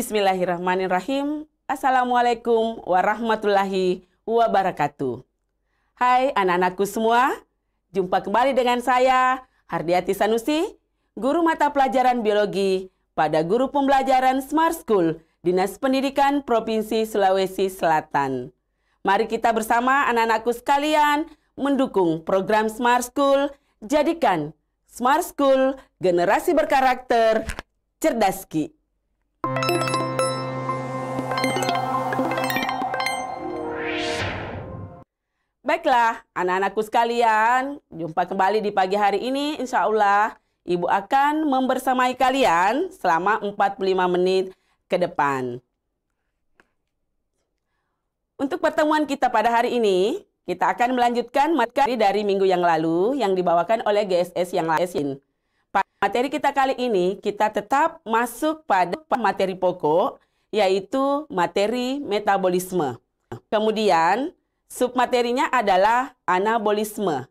Bismillahirrahmanirrahim. Assalamualaikum warahmatullahi wabarakatuh. Hai anak-anakku semua, jumpa kembali dengan saya, Hardiati Sanusi, guru mata pelajaran biologi pada guru pembelajaran Smart School, Dinas Pendidikan Provinsi Sulawesi Selatan. Mari kita bersama anak-anakku sekalian mendukung program Smart School, jadikan Smart School generasi berkarakter cerdaski. Baiklah, anak-anakku sekalian, jumpa kembali di pagi hari ini. Insya Allah, Ibu akan membersamai kalian selama 45 menit ke depan. Untuk pertemuan kita pada hari ini, kita akan melanjutkan materi dari minggu yang lalu yang dibawakan oleh GSS yang lain. Materi kita kali ini, kita tetap masuk pada materi pokok, yaitu materi metabolisme. Kemudian, submaterinya adalah anabolisme.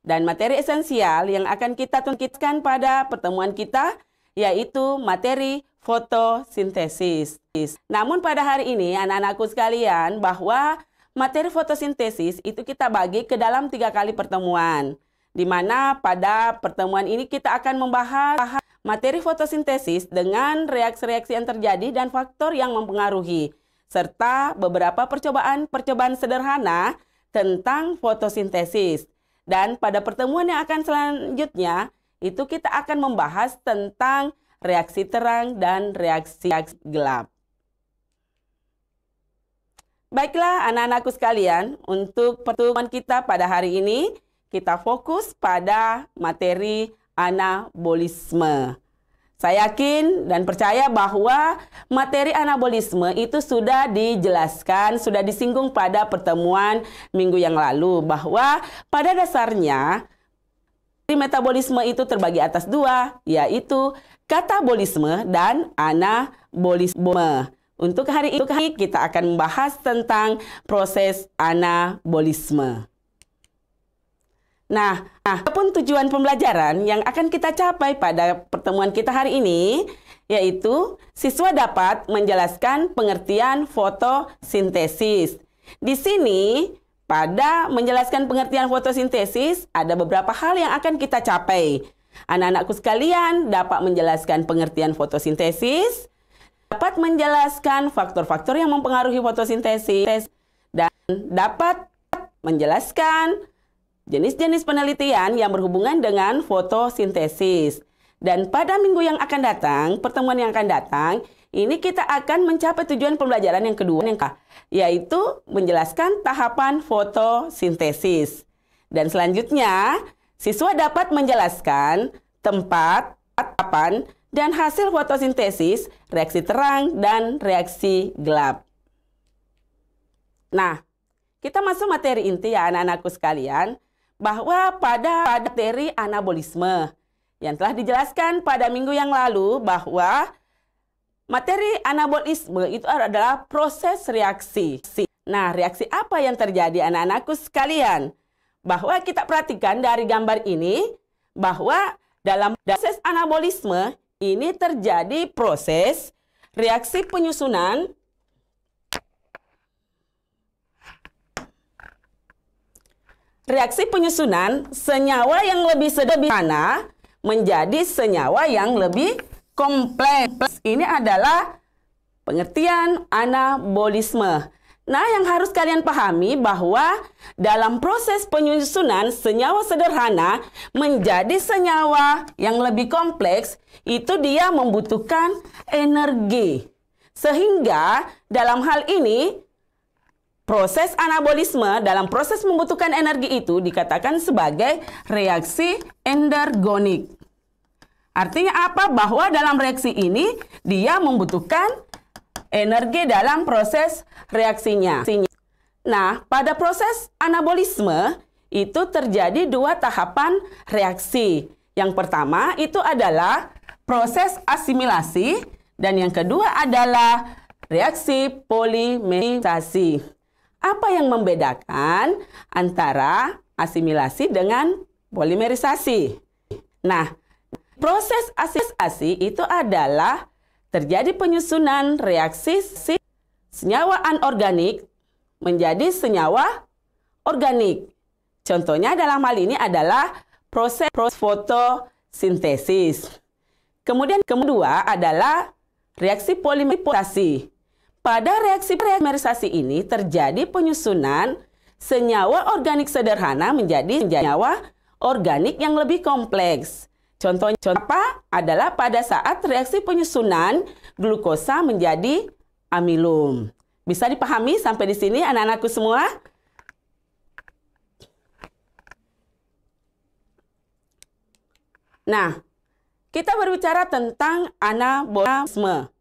Dan materi esensial yang akan kita tunjukkan pada pertemuan kita, yaitu materi fotosintesis. Namun pada hari ini, anak-anakku sekalian, bahwa materi fotosintesis itu kita bagi ke dalam 3 kali pertemuan. Di mana pada pertemuan ini kita akan membahas materi fotosintesis dengan reaksi-reaksi yang terjadi dan faktor yang mempengaruhi, serta beberapa percobaan sederhana tentang fotosintesis. Dan pada pertemuan yang akan selanjutnya, itu kita akan membahas tentang reaksi terang dan reaksi gelap. Baiklah anak-anakku sekalian, untuk pertemuan kita pada hari ini, kita fokus pada materi anabolisme. Saya yakin dan percaya bahwa materi anabolisme itu sudah dijelaskan, sudah disinggung pada pertemuan minggu yang lalu, bahwa pada dasarnya metabolisme itu terbagi atas 2, yaitu katabolisme dan anabolisme. Untuk hari ini kita akan membahas tentang proses anabolisme. Nah, apapun tujuan pembelajaran yang akan kita capai pada pertemuan kita hari ini, yaitu siswa dapat menjelaskan pengertian fotosintesis. Di sini, pada menjelaskan pengertian fotosintesis, ada beberapa hal yang akan kita capai. Anak-anakku sekalian dapat menjelaskan pengertian fotosintesis, dapat menjelaskan faktor-faktor yang mempengaruhi fotosintesis, dan dapat menjelaskan jenis-jenis penelitian yang berhubungan dengan fotosintesis. Dan pada minggu yang akan datang, pertemuan yang akan datang, ini kita akan mencapai tujuan pembelajaran yang kedua, yaitu menjelaskan tahapan fotosintesis. Dan selanjutnya, siswa dapat menjelaskan tempat, tahapan, dan hasil fotosintesis, reaksi terang, dan reaksi gelap. Nah, kita masuk materi inti ya anak-anakku sekalian, bahwa pada materi anabolisme yang telah dijelaskan pada minggu yang lalu, bahwa materi anabolisme itu adalah proses reaksi. Nah, reaksi apa yang terjadi anak-anakku sekalian? Bahwa kita perhatikan dari gambar ini, bahwa dalam proses anabolisme ini terjadi proses reaksi penyusunan senyawa yang lebih sederhana menjadi senyawa yang lebih kompleks. Ini adalah pengertian anabolisme. Nah, yang harus kalian pahami bahwa dalam proses penyusunan senyawa sederhana menjadi senyawa yang lebih kompleks, itu dia membutuhkan energi. Sehingga dalam hal ini, proses anabolisme dalam proses membutuhkan energi itu dikatakan sebagai reaksi endergonik. Artinya apa? Bahwa dalam reaksi ini dia membutuhkan energi dalam proses reaksinya. Nah, pada proses anabolisme itu terjadi 2 tahapan reaksi. Yang pertama itu adalah proses asimilasi dan yang kedua adalah reaksi polimerisasi. Apa yang membedakan antara asimilasi dengan polimerisasi? Nah, proses asimilasi itu adalah terjadi penyusunan reaksi senyawa anorganik menjadi senyawa organik. Contohnya dalam hal ini adalah proses fotosintesis. Kemudian kedua adalah reaksi polimerisasi. Pada reaksi polimerisasi ini terjadi penyusunan senyawa organik sederhana menjadi senyawa organik yang lebih kompleks. Contohnya apa? Adalah pada saat reaksi penyusunan glukosa menjadi amilum. Bisa dipahami sampai di sini anak-anakku semua? Nah, kita berbicara tentang anabolisme.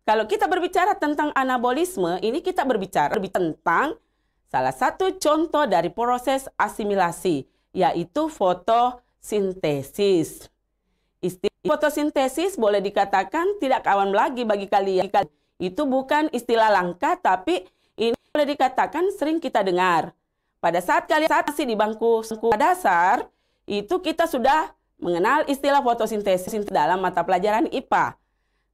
Kalau kita berbicara tentang anabolisme, ini kita berbicara tentang salah satu contoh dari proses asimilasi, yaitu fotosintesis. Istilah fotosintesis boleh dikatakan tidak kawan lagi bagi kalian. Itu bukan istilah langka, tapi ini boleh dikatakan sering kita dengar. Pada saat kalian masih di bangku dasar, itu kita sudah mengenal istilah fotosintesis dalam mata pelajaran IPA.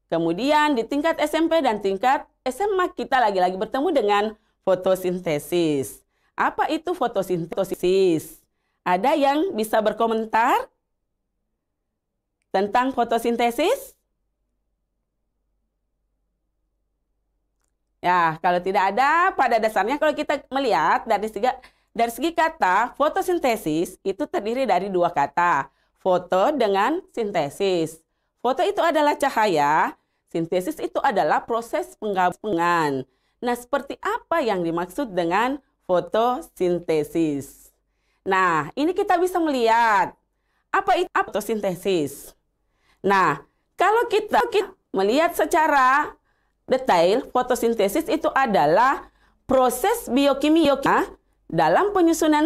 Kemudian di tingkat SMP dan tingkat SMA kita lagi-lagi bertemu dengan fotosintesis. Apa itu fotosintesis? Ada yang bisa berkomentar tentang fotosintesis? Ya, kalau tidak ada, pada dasarnya kalau kita melihat dari segi kata, fotosintesis itu terdiri dari dua kata. Foto dengan sintesis. Foto itu adalah cahaya, sintesis itu adalah proses penggabungan. Nah, seperti apa yang dimaksud dengan fotosintesis? Nah, ini kita bisa melihat apa itu fotosintesis. Nah, kalau kita melihat secara detail, fotosintesis itu adalah proses biokimia dalam penyusunan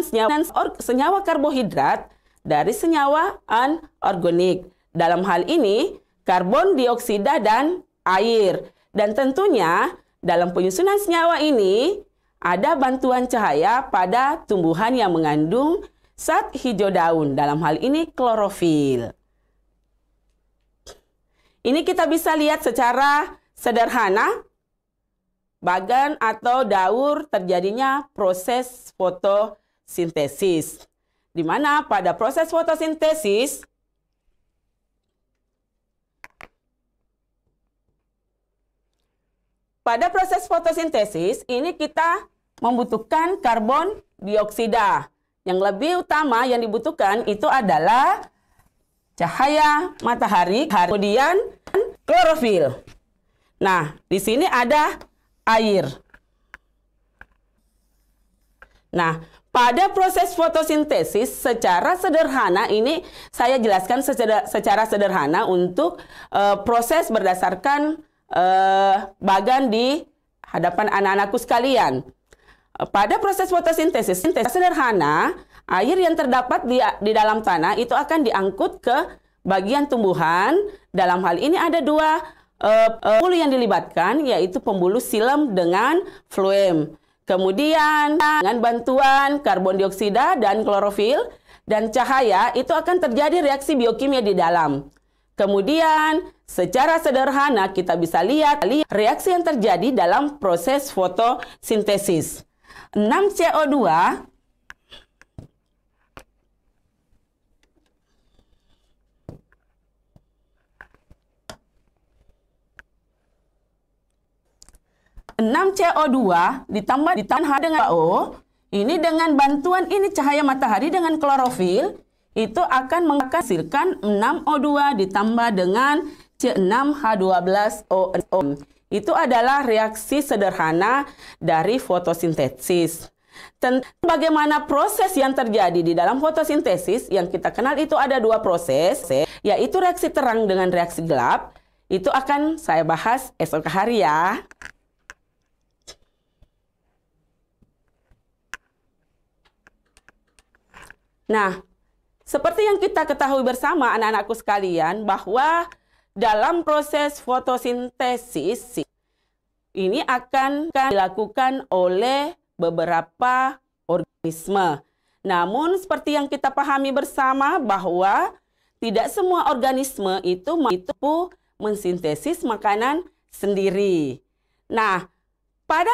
senyawa karbohidrat dari senyawa anorganik. Dalam hal ini, karbon dioksida dan air. Dan tentunya dalam penyusunan senyawa ini ada bantuan cahaya pada tumbuhan yang mengandung zat hijau daun. Dalam hal ini klorofil. Ini kita bisa lihat secara sederhana bagan atau daur terjadinya proses fotosintesis. Di mana pada proses fotosintesis ini kita membutuhkan karbon dioksida. Yang lebih utama yang dibutuhkan itu adalah cahaya matahari, kemudian klorofil. Nah, di sini ada air. Nah, pada proses fotosintesis secara sederhana ini saya jelaskan secara sederhana untuk proses berdasarkan bagan di hadapan anak-anakku sekalian. Pada proses fotosintesis sederhana, air yang terdapat di dalam tanah itu akan diangkut ke bagian tumbuhan. Dalam hal ini ada dua pembuluh yang dilibatkan, yaitu pembuluh silem dengan floem. Kemudian dengan bantuan karbon dioksida dan klorofil dan cahaya itu akan terjadi reaksi biokimia di dalam. Kemudian secara sederhana kita bisa lihat reaksi yang terjadi dalam proses fotosintesis. 6CO2 ditambah dengan O, ini dengan bantuan ini cahaya matahari dengan klorofil, itu akan menghasilkan 6O2 ditambah dengan C6H12O. Itu adalah reaksi sederhana dari fotosintesis. Tentang bagaimana proses yang terjadi di dalam fotosintesis, yang kita kenal itu ada dua proses, yaitu reaksi terang dengan reaksi gelap. Itu akan saya bahas esok hari ya. Nah, seperti yang kita ketahui bersama anak-anakku sekalian, bahwa dalam proses fotosintesis ini akan dilakukan oleh beberapa organisme. Namun seperti yang kita pahami bersama bahwa tidak semua organisme itu mampu mensintesis makanan sendiri. Nah, pada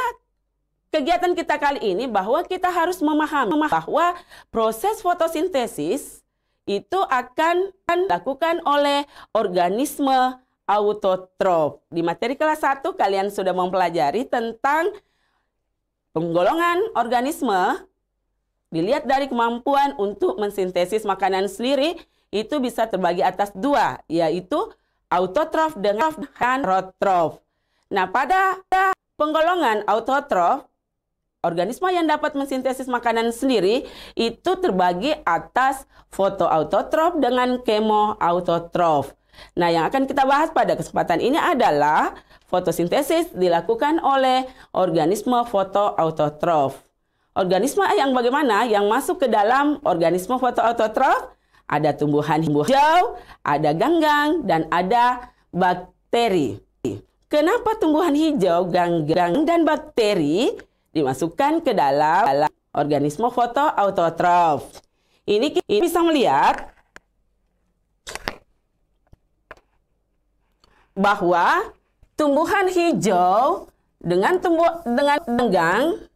kegiatan kita kali ini bahwa kita harus memahami bahwa proses fotosintesis itu akan dilakukan oleh organisme autotrof. Di materi kelas 1 kalian sudah mempelajari tentang penggolongan organisme. Dilihat dari kemampuan untuk mensintesis makanan sendiri itu bisa terbagi atas dua, yaitu autotrof dengan heterotrof. Nah, pada penggolongan autotrof, organisme yang dapat mensintesis makanan sendiri itu terbagi atas fotoautotrof dengan kemoautotrof. Nah, yang akan kita bahas pada kesempatan ini adalah fotosintesis dilakukan oleh organisme fotoautotrof. Organisme yang bagaimana yang masuk ke dalam organisme fotoautotrof? Ada tumbuhan hijau, ada ganggang, dan ada bakteri. Kenapa tumbuhan hijau, ganggang, dan bakteri dimasukkan ke dalam organisme fotoautotrof? Ini kita bisa melihat bahwa tumbuhan hijau dengan ganggang,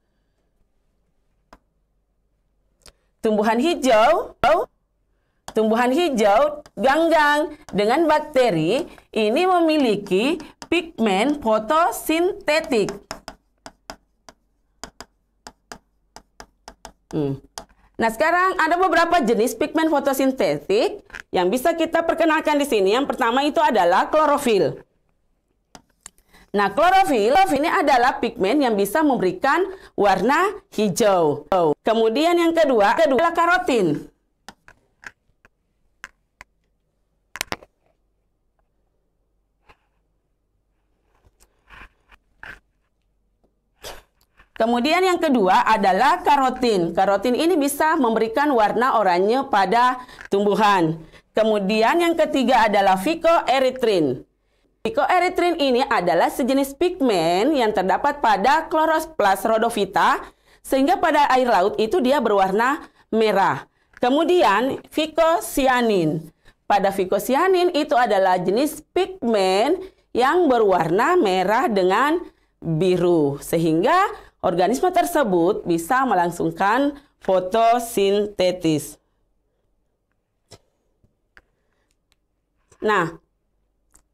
tumbuhan hijau, ganggang dengan bakteri ini memiliki pigmen fotosintetik. Nah, sekarang ada beberapa jenis pigmen fotosintetik yang bisa kita perkenalkan di sini. Yang pertama itu adalah klorofil. Nah, klorofil ini adalah pigmen yang bisa memberikan warna hijau. Kemudian yang kedua adalah karotin. Kemudian yang kedua adalah karotin. Karotin ini bisa memberikan warna oranye pada tumbuhan. Kemudian yang ketiga adalah phycoerythrin. Phycoerythrin ini adalah sejenis pigmen yang terdapat pada Chloroplasma rhodophyta, sehingga pada air laut itu dia berwarna merah. Kemudian phycocyanin. Pada phycocyanin itu adalah jenis pigmen yang berwarna merah dengan biru, sehingga organisme tersebut bisa melangsungkan fotosintesis. Nah,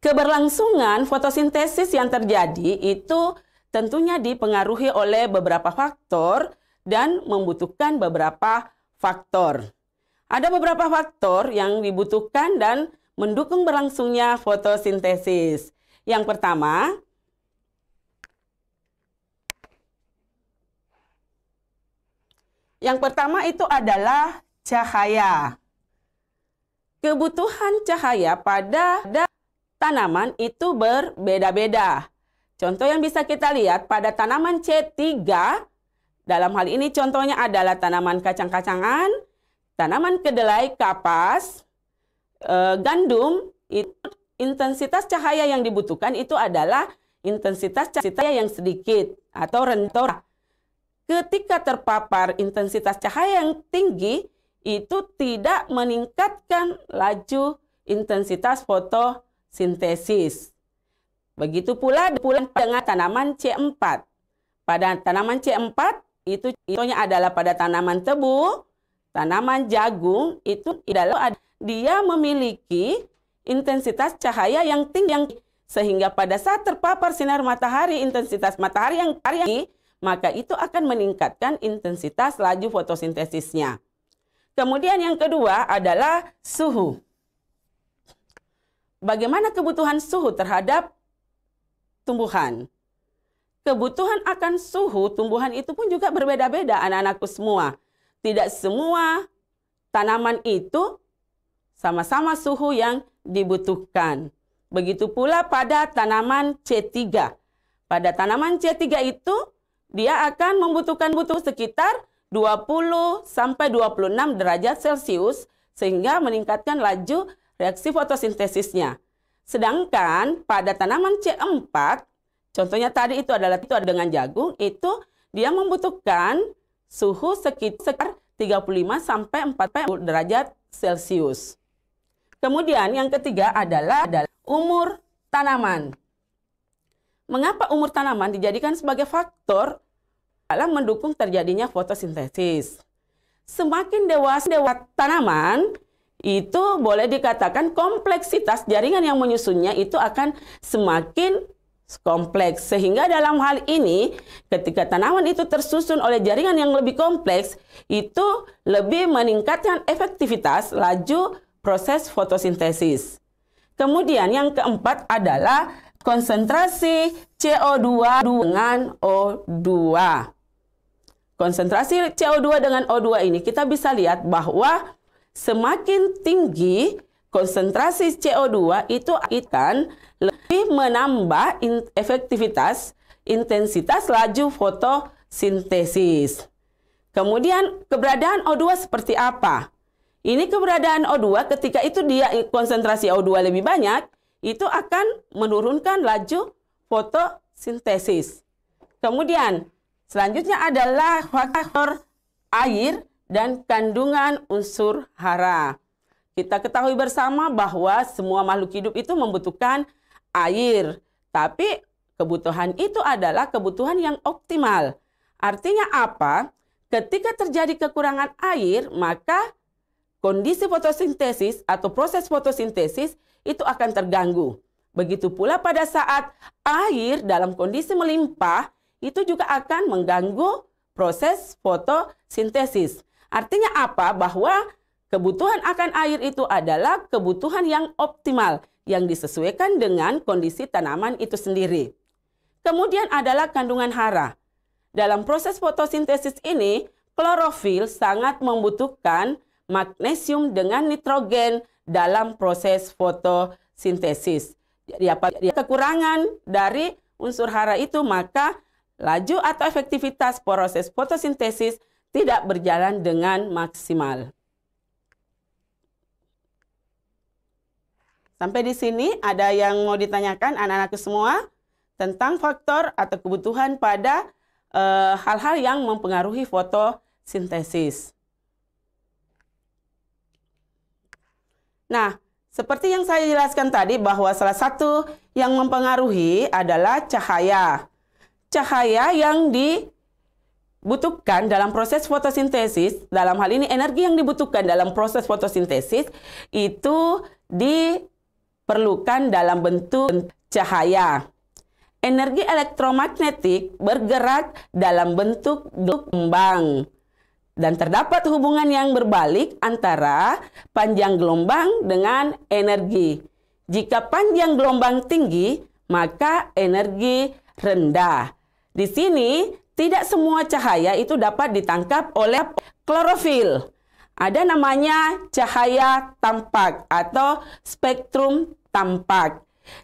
keberlangsungan fotosintesis yang terjadi itu tentunya dipengaruhi oleh beberapa faktor dan membutuhkan beberapa faktor. Ada beberapa faktor yang dibutuhkan dan mendukung berlangsungnya fotosintesis. Yang pertama, itu adalah cahaya. Kebutuhan cahaya pada tanaman itu berbeda-beda. Contoh yang bisa kita lihat pada tanaman C3, dalam hal ini contohnya adalah tanaman kacang-kacangan, tanaman kedelai kapas, gandum, itu intensitas cahaya yang dibutuhkan itu adalah intensitas cahaya yang sedikit atau rendah. Ketika terpapar intensitas cahaya yang tinggi, itu tidak meningkatkan laju intensitas fotosintesis. Begitu pula dengan tanaman C4. Pada tanaman C4, itu contohnya adalah pada tanaman tebu, tanaman jagung, itu adalah dia memiliki intensitas cahaya yang tinggi, sehingga pada saat terpapar sinar matahari, intensitas matahari yang tinggi, maka itu akan meningkatkan intensitas laju fotosintesisnya. Kemudian yang kedua adalah suhu. Bagaimana kebutuhan suhu terhadap tumbuhan? Kebutuhan akan suhu tumbuhan itu pun juga berbeda-beda, anak-anakku semua. Tidak semua tanaman itu sama-sama suhu yang dibutuhkan. Begitu pula pada tanaman C3. Pada tanaman C3 itu dia akan membutuhkan sekitar 20 sampai 26 derajat Celcius sehingga meningkatkan laju reaksi fotosintesisnya. Sedangkan pada tanaman C4, contohnya tadi itu adalah dengan jagung, itu dia membutuhkan suhu sekitar 35 sampai 40 derajat Celcius. Kemudian yang ketiga adalah umur tanaman. Mengapa umur tanaman dijadikan sebagai faktor dalam mendukung terjadinya fotosintesis? Semakin dewasa tanaman, itu boleh dikatakan kompleksitas jaringan yang menyusunnya itu akan semakin kompleks. Sehingga dalam hal ini, ketika tanaman itu tersusun oleh jaringan yang lebih kompleks, itu lebih meningkatkan efektivitas laju proses fotosintesis. Kemudian yang keempat adalah konsentrasi CO2 dengan O2. Konsentrasi CO2 dengan O2 ini kita bisa lihat bahwa semakin tinggi konsentrasi CO2 itu akan lebih menambah efektivitas, intensitas laju fotosintesis. Kemudian keberadaan O2 seperti apa? Ini keberadaan O2 ketika itu dia konsentrasi O2 lebih banyak, itu akan menurunkan laju fotosintesis. Kemudian selanjutnya adalah faktor air dan kandungan unsur hara. Kita ketahui bersama bahwa semua makhluk hidup itu membutuhkan air. Tapi kebutuhan itu adalah kebutuhan yang optimal. Artinya apa? Ketika terjadi kekurangan air, maka kondisi fotosintesis atau proses fotosintesis itu akan terganggu. Begitu pula pada saat air dalam kondisi melimpah, itu juga akan mengganggu proses fotosintesis. Artinya apa? Bahwa kebutuhan akan air itu adalah kebutuhan yang optimal, yang disesuaikan dengan kondisi tanaman itu sendiri. Kemudian adalah kandungan hara. Dalam proses fotosintesis ini, klorofil sangat membutuhkan magnesium dengan nitrogen dalam proses fotosintesis. Jadi apabila kekurangan dari unsur hara itu, maka laju atau efektivitas proses fotosintesis tidak berjalan dengan maksimal. Sampai di sini ada yang mau ditanyakan anak-anakku semua tentang faktor atau kebutuhan pada hal-hal yang mempengaruhi fotosintesis. Nah, seperti yang saya jelaskan tadi bahwa salah satu yang mempengaruhi adalah cahaya. Cahaya yang dibutuhkan dalam proses fotosintesis, dalam hal ini energi yang dibutuhkan dalam proses fotosintesis, itu diperlukan dalam bentuk cahaya. Energi elektromagnetik bergerak dalam bentuk gelombang. Dan terdapat hubungan yang berbalik antara panjang gelombang dengan energi. Jika panjang gelombang tinggi, maka energi rendah. Di sini, tidak semua cahaya itu dapat ditangkap oleh klorofil. Ada namanya cahaya tampak atau spektrum tampak.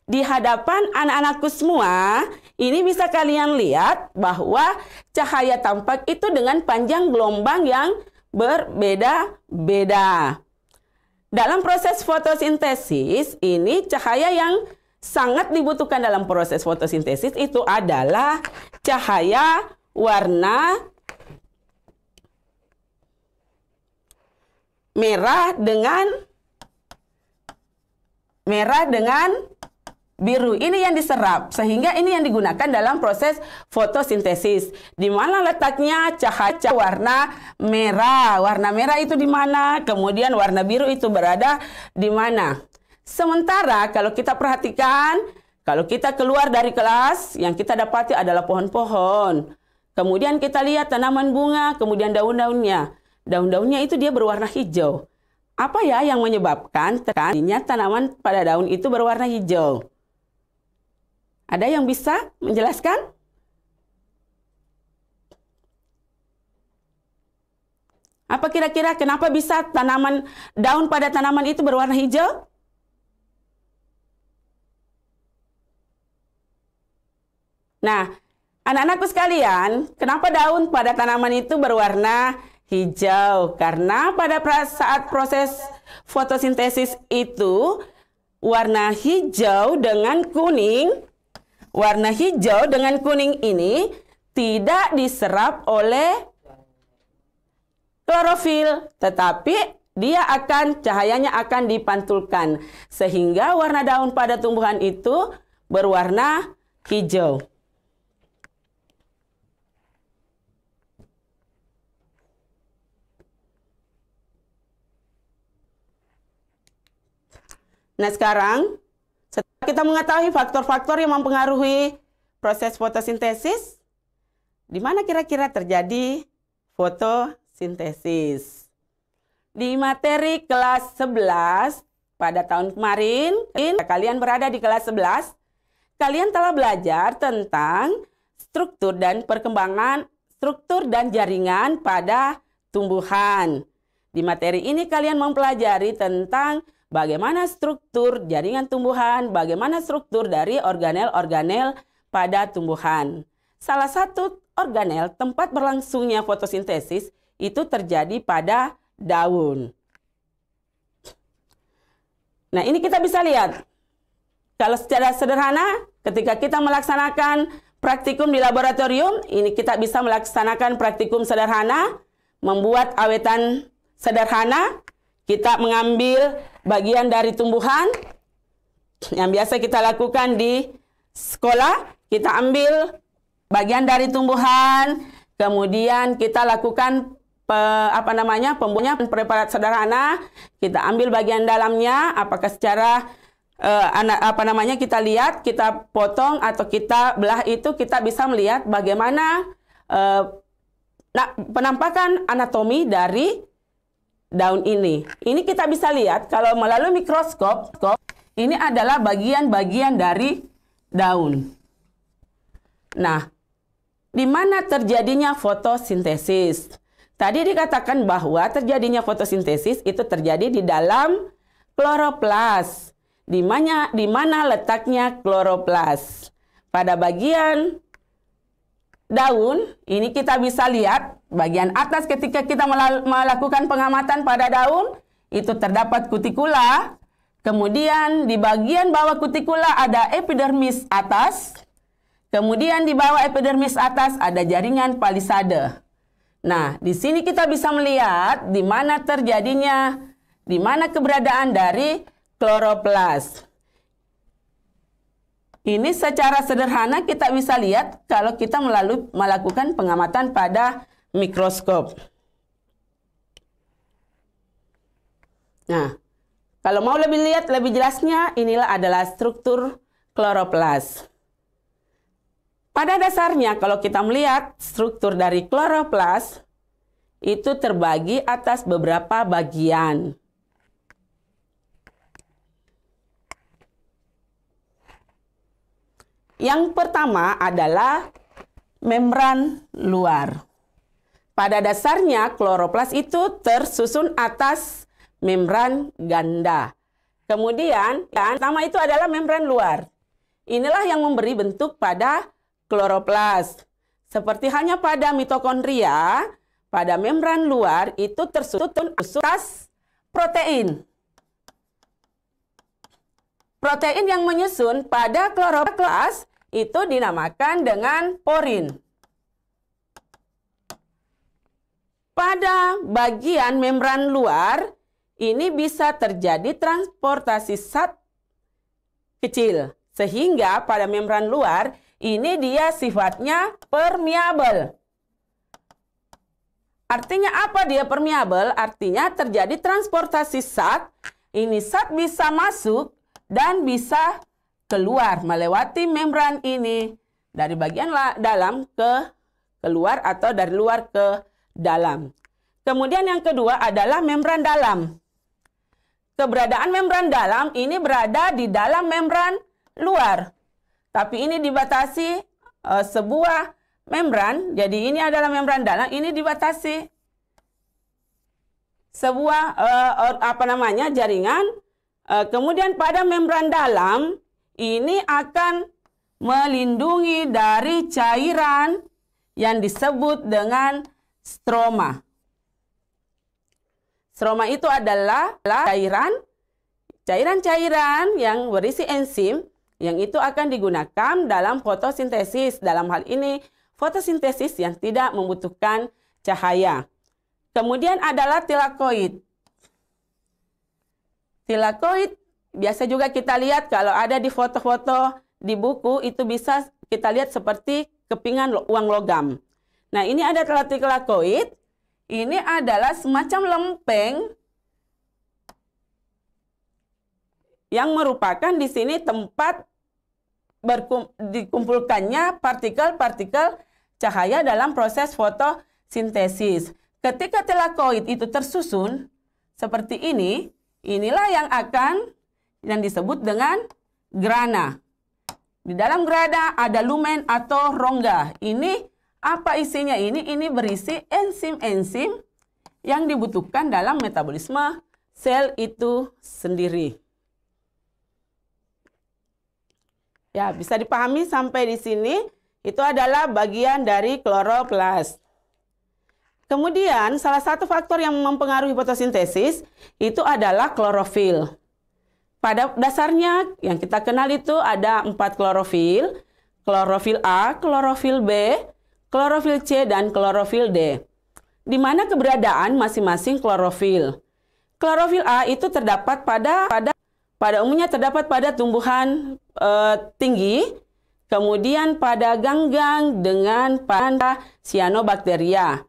Di hadapan anak-anakku semua, ini bisa kalian lihat bahwa cahaya tampak itu dengan panjang gelombang yang berbeda-beda. Dalam proses fotosintesis, ini cahaya yang sangat dibutuhkan dalam proses fotosintesis itu adalah cahaya warna merah dengan biru. Ini yang diserap, sehingga ini yang digunakan dalam proses fotosintesis. Di mana letaknya cahaya warna merah? Warna merah itu di mana? Kemudian warna biru itu berada di mana? Sementara kalau kita perhatikan, kalau kita keluar dari kelas, yang kita dapati adalah pohon-pohon. Kemudian kita lihat tanaman bunga, kemudian daun-daunnya. Daun-daunnya itu dia berwarna hijau. Apa ya yang menyebabkan tanaman pada daun itu berwarna hijau? Ada yang bisa menjelaskan? Apa kira-kira kenapa bisa daun pada tanaman itu berwarna hijau? Nah, anak-anakku sekalian, kenapa daun pada tanaman itu berwarna hijau? Karena pada saat proses fotosintesis itu, warna hijau dengan kuning, warna hijau dengan kuning ini tidak diserap oleh klorofil, tetapi cahayanya akan dipantulkan sehingga warna daun pada tumbuhan itu berwarna hijau. Nah, sekarang setelah kita mengetahui faktor-faktor yang mempengaruhi proses fotosintesis, di mana kira-kira terjadi fotosintesis? Di materi kelas 11 pada tahun kemarin, kalian berada di kelas 11, kalian telah belajar tentang struktur dan perkembangan struktur dan jaringan pada tumbuhan. Di materi ini kalian mempelajari tentang bagaimana struktur jaringan tumbuhan, bagaimana struktur dari organel-organel pada tumbuhan. Salah satu organel tempat berlangsungnya fotosintesis itu terjadi pada daun. Nah, ini kita bisa lihat. Kalau secara sederhana, ketika kita melaksanakan praktikum di laboratorium, ini kita bisa melaksanakan praktikum sederhana, membuat awetan sederhana. Kita mengambil bagian dari tumbuhan yang biasa kita lakukan di sekolah. Kita ambil bagian dari tumbuhan, kemudian kita lakukan pembuatnya preparat sederhana. Kita ambil bagian dalamnya, apakah secara kita lihat, kita potong atau kita belah, itu kita bisa melihat bagaimana penampakan anatomi dari daun ini. Ini kita bisa lihat kalau melalui mikroskop, ini adalah bagian-bagian dari daun. Nah, di mana terjadinya fotosintesis? Tadi dikatakan bahwa terjadinya fotosintesis itu terjadi di dalam kloroplas. Di mana letaknya kloroplas? Pada bagian daun, ini kita bisa lihat bagian atas ketika kita melakukan pengamatan pada daun, itu terdapat kutikula. Kemudian di bagian bawah kutikula ada epidermis atas. Kemudian di bawah epidermis atas ada jaringan palisade. Nah, di sini kita bisa melihat di mana keberadaan dari kloroplas. Ini secara sederhana kita bisa lihat kalau kita melakukan pengamatan pada mikroskop. Nah, kalau mau lebih jelasnya, inilah adalah struktur kloroplas. Pada dasarnya kalau kita melihat struktur dari kloroplas itu terbagi atas beberapa bagian. Yang pertama adalah membran luar. Pada dasarnya kloroplas itu tersusun atas membran ganda. Kemudian yang pertama itu adalah membran luar. Inilah yang memberi bentuk pada kloroplas. Seperti halnya pada mitokondria, pada membran luar itu tersusun atas protein. Protein yang menyusun pada kloroplas itu dinamakan dengan porin. Pada bagian membran luar, ini bisa terjadi transportasi zat kecil. Sehingga pada membran luar, ini dia sifatnya permeabel. Artinya apa dia permeabel? Artinya terjadi transportasi zat. Ini zat bisa masuk dan bisa keluar melewati membran ini. Dari bagian dalam ke keluar atau dari luar ke dalam. Kemudian yang kedua adalah membran dalam. Keberadaan membran dalam ini berada di dalam membran luar. Tapi ini dibatasi sebuah membran. Jadi ini adalah membran dalam, ini dibatasi sebuah jaringan. Kemudian pada membran dalam ini akan melindungi dari cairan yang disebut dengan stroma. Stroma itu adalah cairan-cairan yang berisi enzim yang itu akan digunakan dalam fotosintesis. Dalam hal ini fotosintesis yang tidak membutuhkan cahaya. Kemudian adalah tilakoid. Tilakoid biasa juga kita lihat kalau ada di foto-foto di buku itu bisa kita lihat seperti kepingan uang logam. Nah, ini ada tilakoid. Ini adalah semacam lempeng yang merupakan di sini tempat dikumpulkannya partikel-partikel cahaya dalam proses fotosintesis. Ketika tilakoid itu tersusun seperti ini, inilah yang disebut dengan grana. Di dalam grana ada lumen atau rongga. Ini apa isinya ini? Ini berisi enzim-enzim yang dibutuhkan dalam metabolisme sel itu sendiri. Ya, bisa dipahami sampai di sini. Itu adalah bagian dari kloroplas. Kemudian, salah satu faktor yang mempengaruhi fotosintesis itu adalah klorofil. Pada dasarnya, yang kita kenal itu ada 4 klorofil. Klorofil A, klorofil B, klorofil C, dan klorofil D. Di mana keberadaan masing-masing klorofil. Klorofil A itu terdapat pada umumnya terdapat pada tumbuhan tinggi, kemudian pada ganggang dengan pada cyanobacteria.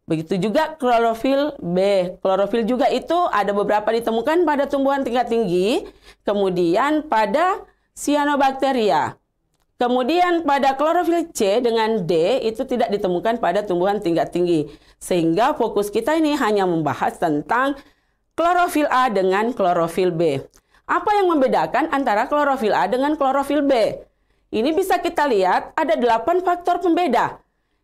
Begitu juga klorofil B. Klorofil juga itu ada beberapa ditemukan pada tumbuhan tingkat tinggi, kemudian pada cyanobacteria. Kemudian pada klorofil C dengan D itu tidak ditemukan pada tumbuhan tingkat tinggi. Sehingga fokus kita ini hanya membahas tentang klorofil A dengan klorofil B. Apa yang membedakan antara klorofil A dengan klorofil B? Ini bisa kita lihat ada 8 faktor pembeda.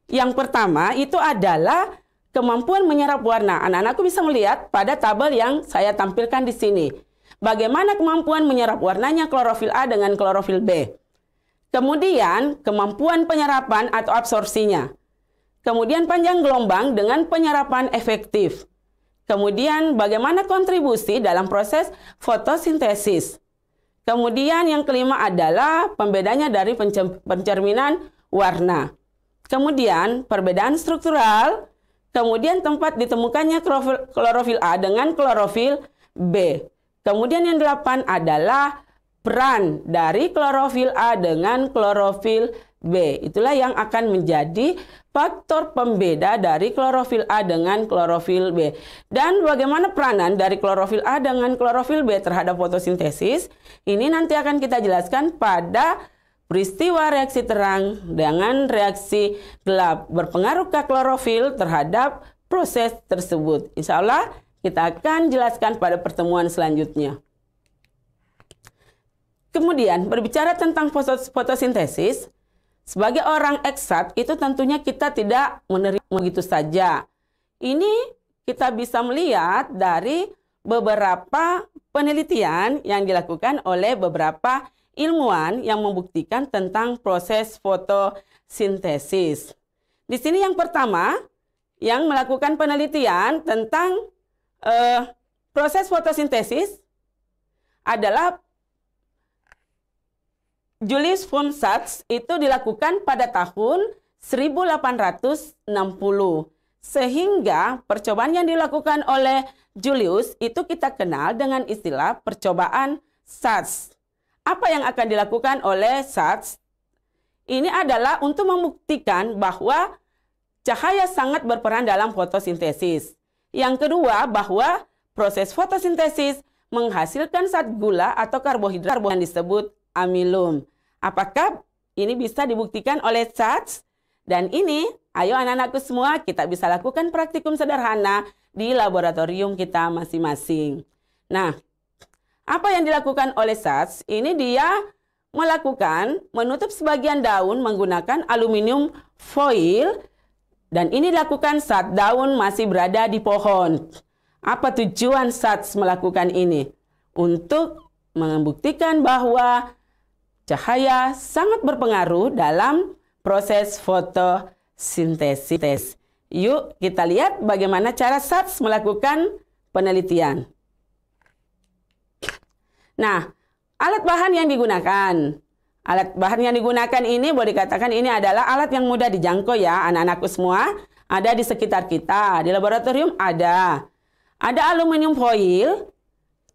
Yang pertama itu adalah kemampuan menyerap warna. Anak-anakku bisa melihat pada tabel yang saya tampilkan di sini. Bagaimana kemampuan menyerap warnanya klorofil A dengan klorofil B. Kemudian kemampuan penyerapan atau absorpsinya. Kemudian panjang gelombang dengan penyerapan efektif. Kemudian bagaimana kontribusi dalam proses fotosintesis. Kemudian yang kelima adalah pembedanya dari pencerminan warna. Kemudian perbedaan struktural. Kemudian tempat ditemukannya klorofil A dengan klorofil B. Kemudian yang 8 adalah peran dari klorofil A dengan klorofil B. Itulah yang akan menjadi faktor pembeda dari klorofil A dengan klorofil B. Dan bagaimana peranan dari klorofil A dengan klorofil B terhadap fotosintesis, ini nanti akan kita jelaskan pada peristiwa reaksi terang dengan reaksi gelap. Berpengaruhkah klorofil terhadap proses tersebut? Insya Allah kita akan jelaskan pada pertemuan selanjutnya. Kemudian berbicara tentang fotosintesis, sebagai orang eksat itu tentunya kita tidak menerima begitu saja. Ini kita bisa melihat dari beberapa penelitian yang dilakukan oleh beberapa ilmuwan yang membuktikan tentang proses fotosintesis. Di sini yang pertama yang melakukan penelitian tentang proses fotosintesis adalah Julius von Sachs. Itu dilakukan pada tahun 1860. Sehingga percobaan yang dilakukan oleh Julius itu kita kenal dengan istilah percobaan Sachs. Apa yang akan dilakukan oleh Sachs? Ini adalah untuk membuktikan bahwa cahaya sangat berperan dalam fotosintesis. Yang kedua, bahwa proses fotosintesis menghasilkan zat gula atau karbohidrat yang disebut amilum. Apakah ini bisa dibuktikan oleh Sachs? Dan ini, ayo anak-anakku semua, kita bisa lakukan praktikum sederhana di laboratorium kita masing-masing. Nah, apa yang dilakukan oleh Sachs? Ini dia menutup sebagian daun menggunakan aluminium foil. Dan ini dilakukan saat daun masih berada di pohon. Apa tujuan Sachs melakukan ini? Untuk membuktikan bahwa cahaya sangat berpengaruh dalam proses fotosintesis. Yuk kita lihat bagaimana cara Sachs melakukan penelitian. Nah, alat bahan yang digunakan. Alat bahan yang digunakan ini boleh dikatakan ini adalah alat yang mudah dijangkau ya anak-anakku semua. Ada di sekitar kita, di laboratorium ada. Ada aluminium foil,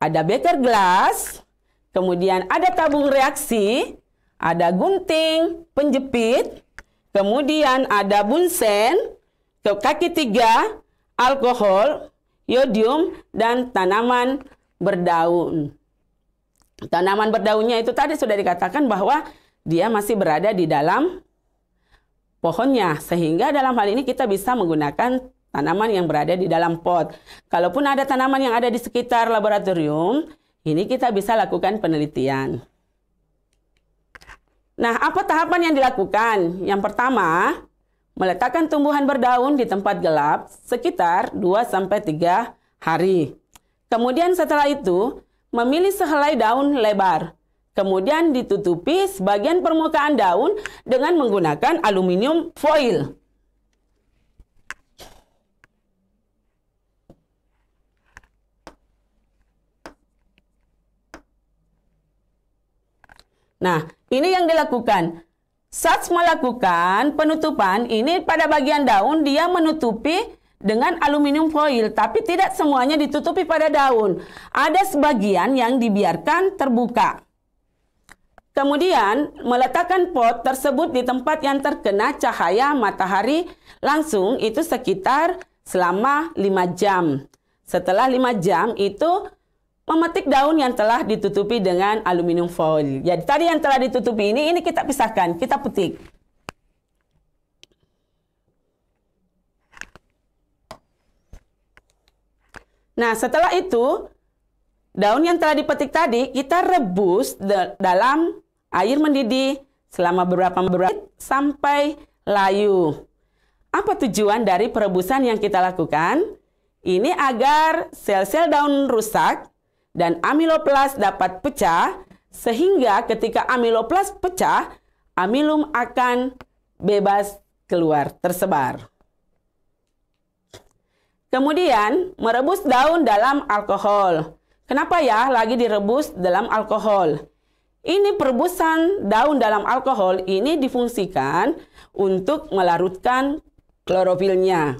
ada beker gelas, kemudian ada tabung reaksi, ada gunting, penjepit, kemudian ada bunsen, kaki 3, alkohol, yodium, dan tanaman berdaun. Tanaman berdaunnya itu tadi sudah dikatakan bahwa dia masih berada di dalam pohonnya, sehingga dalam hal ini kita bisa menggunakan tanaman yang berada di dalam pot. Kalaupun ada tanaman yang ada di sekitar laboratorium, ini kita bisa lakukan penelitian. Nah, apa tahapan yang dilakukan? Yang pertama, meletakkan tumbuhan berdaun di tempat gelap sekitar 2-3 hari. Kemudian setelah itu, memilih sehelai daun lebar. Kemudian ditutupi sebagian permukaan daun dengan menggunakan aluminium foil. Nah, ini yang dilakukan. Saat melakukan penutupan, ini pada bagian daun dia menutupi dengan aluminium foil, tapi tidak semuanya ditutupi pada daun. Ada sebagian yang dibiarkan terbuka. Kemudian, meletakkan pot tersebut di tempat yang terkena cahaya matahari langsung, itu sekitar selama 5 jam. Setelah 5 jam itu memetik daun yang telah ditutupi dengan aluminium foil. Jadi tadi yang telah ditutupi ini kita pisahkan, kita petik. Nah, setelah itu, daun yang telah dipetik tadi kita rebus dalam air mendidih selama beberapa menit sampai layu. Apa tujuan dari perebusan yang kita lakukan? Ini agar sel-sel daun rusak dan amiloplas dapat pecah, sehingga ketika amiloplas pecah, amilum akan bebas keluar, tersebar. Kemudian, merebus daun dalam alkohol. Kenapa ya lagi direbus dalam alkohol? Ini perebusan daun dalam alkohol ini difungsikan untuk melarutkan klorofilnya.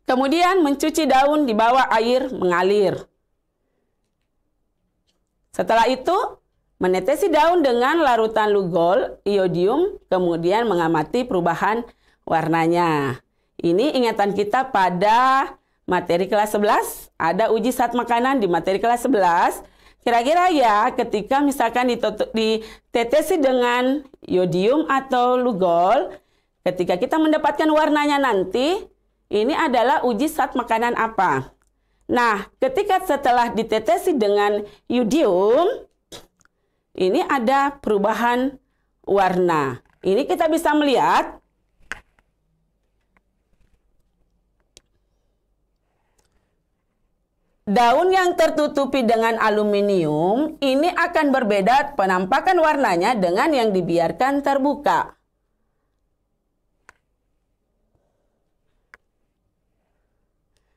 Kemudian mencuci daun di bawah air mengalir. Setelah itu, menetesi daun dengan larutan lugol, iodium, kemudian mengamati perubahan warnanya. Ini ingatan kita pada materi kelas 11, ada uji saat makanan di materi kelas 11. Kira-kira ya ketika misalkan ditetesi dengan iodium atau lugol, ketika kita mendapatkan warnanya nanti, ini adalah uji saat makanan apa? Nah, ketika setelah ditetesi dengan iodium, ini ada perubahan warna. Ini kita bisa melihat daun yang tertutupi dengan aluminium ini akan berbeda penampakan warnanya dengan yang dibiarkan terbuka.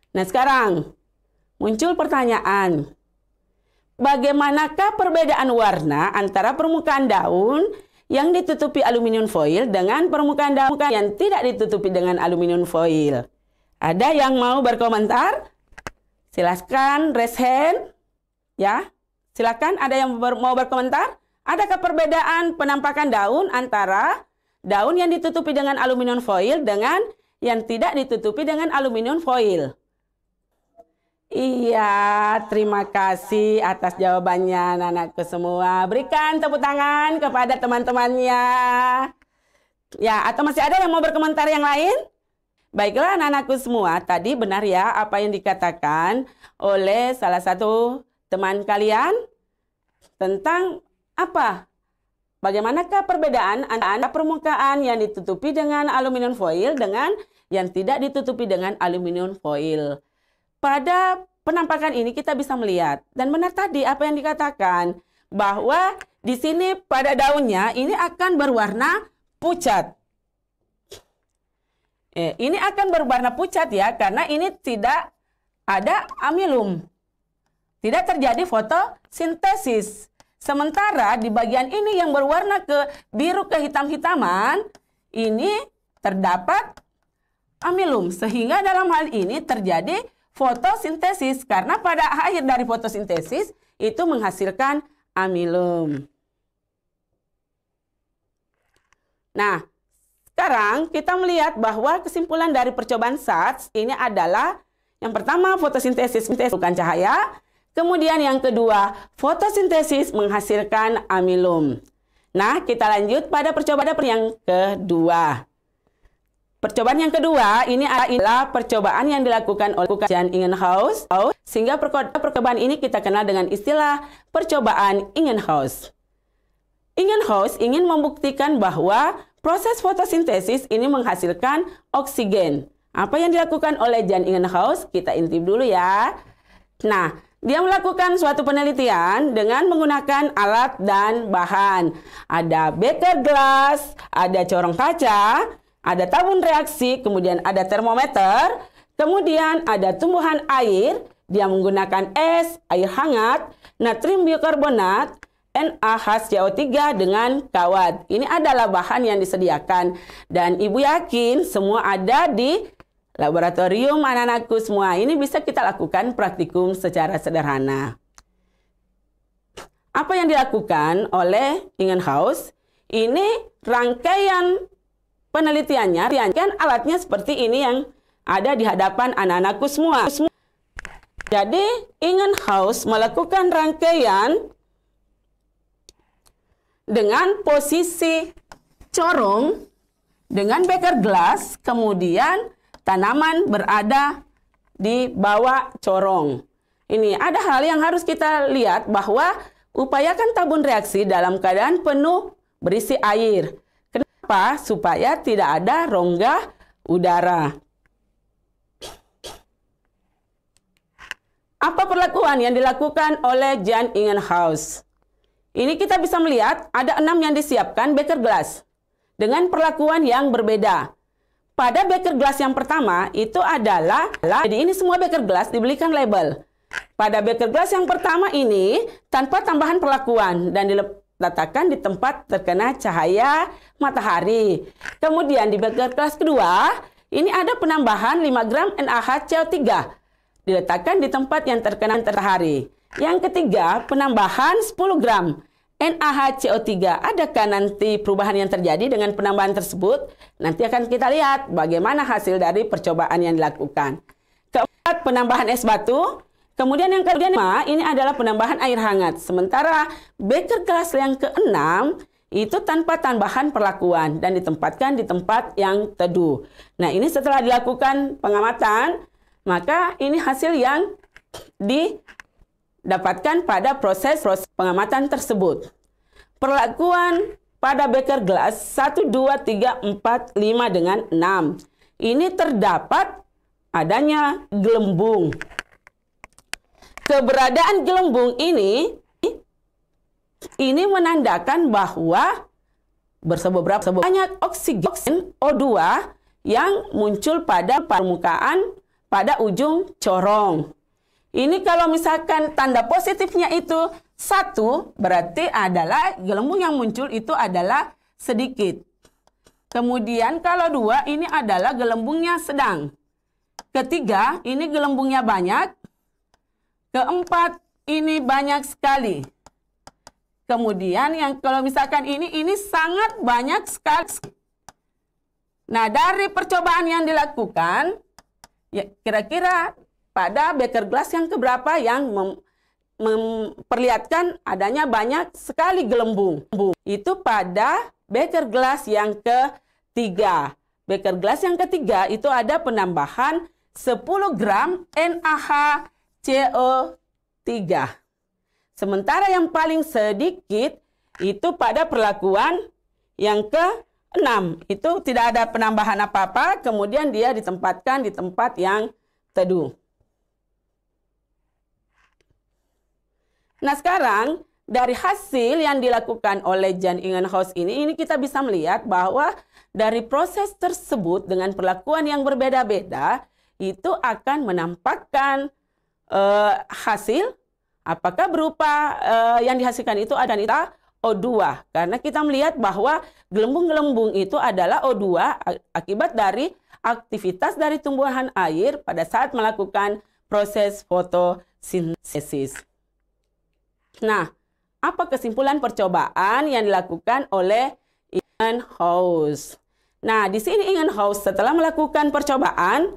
Nah, sekarang muncul pertanyaan. Bagaimanakah perbedaan warna antara permukaan daun yang ditutupi aluminium foil dengan permukaan daun yang tidak ditutupi dengan aluminium foil? Ada yang mau berkomentar? Silakan raise hand. Ya, silakan ada yang mau berkomentar? Adakah perbedaan penampakan daun antara daun yang ditutupi dengan aluminium foil dengan yang tidak ditutupi dengan aluminium foil? Iya, terima kasih atas jawabannya anak-anakku semua. Berikan tepuk tangan kepada teman-temannya. Ya, atau masih ada yang mau berkomentar yang lain? Baiklah anak-anakku semua, tadi benar ya apa yang dikatakan oleh salah satu teman kalian tentang apa? Bagaimanakah perbedaan antara permukaan yang ditutupi dengan aluminium foil dengan yang tidak ditutupi dengan aluminium foil? Pada penampakan ini kita bisa melihat, dan benar tadi apa yang dikatakan, bahwa di sini pada daunnya ini akan berwarna pucat. Ini akan berwarna pucat ya, karena ini tidak ada amilum. Tidak terjadi fotosintesis. Sementara di bagian ini yang berwarna ke biru kehitam-hitaman, ini terdapat amilum. Sehingga dalam hal ini terjadi fotosintesis karena pada akhir dari fotosintesis itu menghasilkan amilum. Nah, sekarang kita melihat bahwa kesimpulan dari percobaan SATS ini adalah yang pertama fotosintesis menghasilkan cahaya, kemudian yang kedua fotosintesis menghasilkan amilum. Nah, kita lanjut pada percobaan yang kedua. Percobaan yang kedua ini adalah percobaan yang dilakukan oleh Jan Ingenhousz, sehingga percobaan ini kita kenal dengan istilah percobaan Ingenhousz. Ingenhousz ingin membuktikan bahwa proses fotosintesis ini menghasilkan oksigen. Apa yang dilakukan oleh Jan Ingenhousz? Kita intip dulu ya. Nah, dia melakukan suatu penelitian dengan menggunakan alat dan bahan. Ada beker gelas, ada corong kaca, ada tabung reaksi, kemudian ada termometer, kemudian ada tumbuhan air. Dia menggunakan es, air hangat, natrium biokarbonat, NaHCO3 dengan kawat. Ini adalah bahan yang disediakan. Dan Ibu yakin semua ada di laboratorium anak-anakku semua. Ini bisa kita lakukan praktikum secara sederhana. Apa yang dilakukan oleh Ingenhousz? Ini rangkaian penelitiannya, alatnya seperti ini yang ada di hadapan anak-anakku semua. Jadi Ingenhousz melakukan rangkaian dengan posisi corong dengan beker gelas, kemudian tanaman berada di bawah corong. Ini ada hal yang harus kita lihat bahwa upayakan tabung reaksi dalam keadaan penuh berisi air. Kenapa? Supaya tidak ada rongga udara. Apa perlakuan yang dilakukan oleh Jan Ingenhousz? Ini kita bisa melihat ada 6 yang disiapkan beker gelas dengan perlakuan yang berbeda. Pada beker gelas yang pertama itu adalah, jadi ini semua beker gelas diberikan label. Pada beker gelas yang pertama ini tanpa tambahan perlakuan dan diletakkan di tempat terkena cahaya matahari. Kemudian di beker gelas kedua ini ada penambahan 5 gram NaHCO3 diletakkan di tempat yang terkena matahari. Yang ketiga, penambahan 10 gram NaHCO3. Adakah nanti perubahan yang terjadi dengan penambahan tersebut? Nanti akan kita lihat bagaimana hasil dari percobaan yang dilakukan. Keempat, penambahan es batu. Kemudian yang kelima, ini adalah penambahan air hangat. Sementara beker gelas yang keenam itu tanpa tambahan perlakuan dan ditempatkan di tempat yang teduh. Nah, ini setelah dilakukan pengamatan, maka ini hasil yang dapatkan pada proses pengamatan tersebut. Perlakuan pada beker gelas 1, 2, 3, 4, 5 dengan 6. Ini terdapat adanya gelembung. Keberadaan gelembung ini menandakan bahwa beberapa banyak oksigen O2 yang muncul pada permukaan pada ujung corong. Ini kalau misalkan tanda positifnya itu 1, berarti adalah gelembung yang muncul itu adalah sedikit. Kemudian kalau 2, ini adalah gelembungnya sedang. Ketiga, ini gelembungnya banyak. Keempat, ini banyak sekali. Kemudian yang kalau misalkan ini sangat banyak sekali. Nah, dari percobaan yang dilakukan, ya kira-kira pada beker gelas yang keberapa yang memperlihatkan adanya banyak sekali gelembung. Itu pada beker gelas yang ketiga. Beker gelas yang ketiga itu ada penambahan 10 gram NaHCO3. Sementara yang paling sedikit itu pada perlakuan yang ke-6. Itu tidak ada penambahan apa-apa, kemudian dia ditempatkan di tempat yang teduh. Nah, sekarang dari hasil yang dilakukan oleh Jan Ingenhousz ini kita bisa melihat bahwa dari proses tersebut dengan perlakuan yang berbeda-beda itu akan menampakkan hasil apakah berupa yang dihasilkan itu adalah O2. Karena kita melihat bahwa gelembung-gelembung itu adalah O2 akibat dari aktivitas dari tumbuhan air pada saat melakukan proses fotosintesis. Nah, apa kesimpulan percobaan yang dilakukan oleh Ingenhousz? Nah, di sini Ingenhousz setelah melakukan percobaan,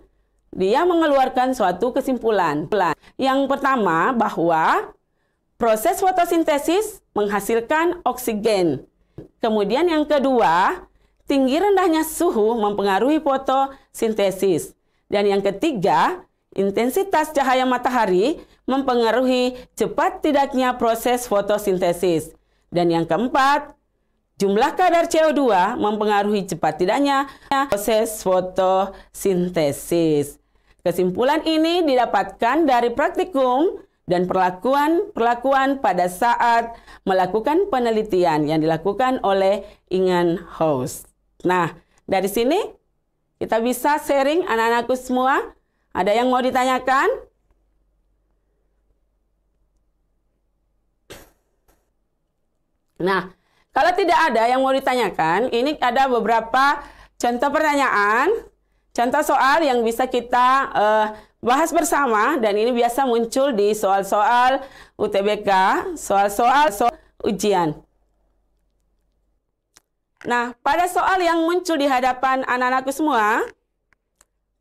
dia mengeluarkan suatu kesimpulan. Yang pertama, bahwa proses fotosintesis menghasilkan oksigen. Kemudian yang kedua, tinggi rendahnya suhu mempengaruhi fotosintesis. Dan yang ketiga, intensitas cahaya matahari mempengaruhi cepat tidaknya proses fotosintesis. Dan yang keempat, jumlah kadar CO2 mempengaruhi cepat tidaknya proses fotosintesis. Kesimpulan ini didapatkan dari praktikum dan perlakuan pada saat melakukan penelitian yang dilakukan oleh Ingenhousz. Nah, dari sini kita bisa sharing anak-anakku semua. Ada yang mau ditanyakan? Nah, kalau tidak ada yang mau ditanyakan, ini ada beberapa contoh pertanyaan, contoh soal yang bisa kita bahas bersama, dan ini biasa muncul di soal-soal UTBK, soal-soal ujian. Nah, pada soal yang muncul di hadapan anak-anakku semua,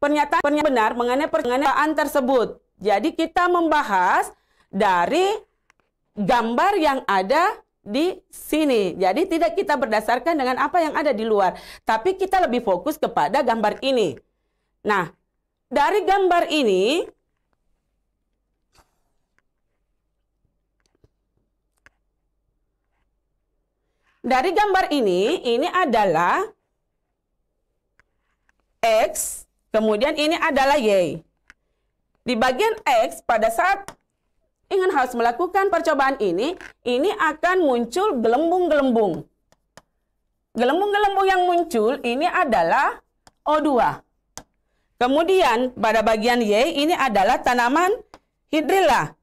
pernyataan benar mengenai pertanyaan tersebut. Jadi kita membahas dari gambar yang ada di sini. Jadi tidak kita berdasarkan dengan apa yang ada di luar, tapi kita lebih fokus kepada gambar ini. Nah, dari gambar ini ini adalah X, kemudian ini adalah Y. Di bagian X, pada saat Ingenhousz melakukan percobaan ini akan muncul gelembung-gelembung. Gelembung-gelembung yang muncul ini adalah O2. Kemudian pada bagian Y ini adalah tanaman hidrilla.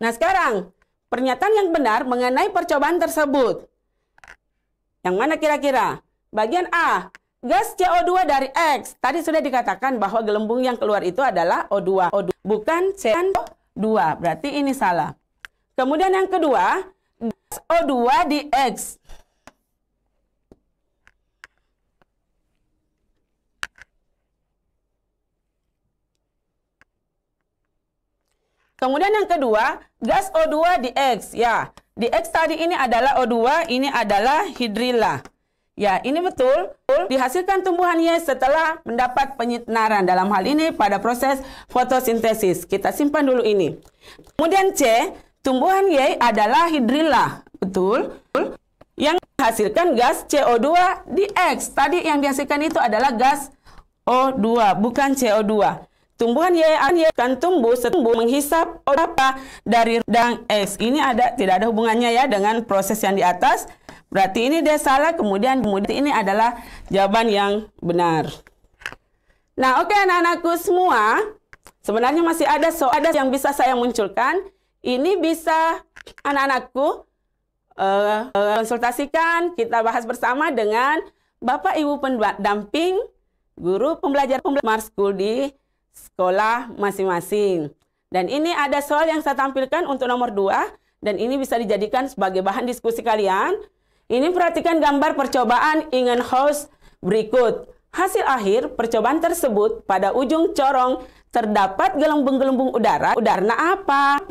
Nah, sekarang pernyataan yang benar mengenai percobaan tersebut. Yang mana kira-kira? Bagian A, gas CO2 dari X. Tadi sudah dikatakan bahwa gelembung yang keluar itu adalah O2, bukan CO2. Berarti ini salah. Kemudian yang kedua, gas O2 di X. Kemudian yang kedua, gas O2 di X. Ya, di X tadi ini adalah O2, ini adalah hidrilla. Ya, ini betul. Dihasilkan tumbuhan Y setelah mendapat penyinaran. Dalam hal ini pada proses fotosintesis. Kita simpan dulu ini. Kemudian C, tumbuhan Y adalah hidrilla. Betul. Yang menghasilkan gas CO2 di X. Tadi yang dihasilkan itu adalah gas O2, bukan CO2. Tumbuhan Y akan tumbuh menghisap O2 dari rendang X. Ini tidak ada hubungannya ya dengan proses yang di atas. Berarti ini dia salah, kemudian ini adalah jawaban yang benar. Nah, oke anak-anakku semua, sebenarnya masih ada soal yang bisa saya munculkan. Ini bisa anak-anakku konsultasikan, kita bahas bersama dengan Bapak Ibu pendamping guru pembelajar Smart School di sekolah masing-masing. Dan ini ada soal yang saya tampilkan untuk nomor 2, dan ini bisa dijadikan sebagai bahan diskusi kalian. Ini perhatikan gambar percobaan Ingenhousz berikut. Hasil akhir percobaan tersebut, pada ujung corong terdapat gelembung-gelembung udara. Udaranya apa?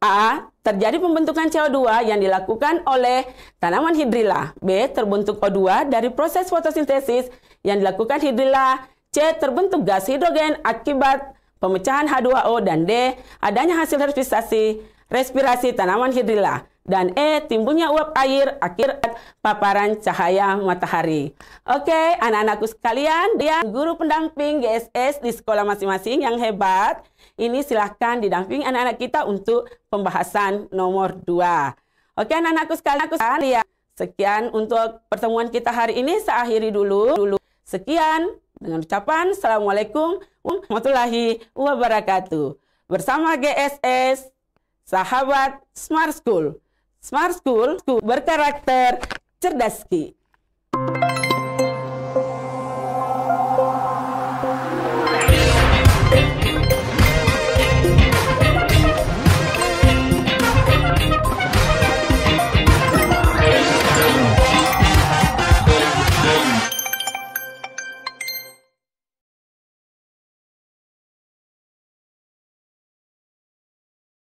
A. Terjadi pembentukan CO2 yang dilakukan oleh tanaman hidrilla. B. Terbentuk O2 dari proses fotosintesis yang dilakukan hidrilla. C. Terbentuk gas hidrogen akibat pemecahan H2O. Dan D. Adanya hasil respirasi tanaman hidrilla. Dan E. Timbulnya uap air akibat paparan cahaya matahari. Oke, anak-anakku sekalian, dia guru pendamping GSS di sekolah masing-masing yang hebat. Ini silahkan didampingi anak-anak kita untuk pembahasan nomor 2. Oke, anak-anakku sekalian, sekian untuk pertemuan kita hari ini. Saya akhiri dulu. Sekian dengan ucapan Assalamualaikum warahmatullahi wabarakatuh. Bersama GSS, sahabat Smart School. Smart School berkarakter cerdas.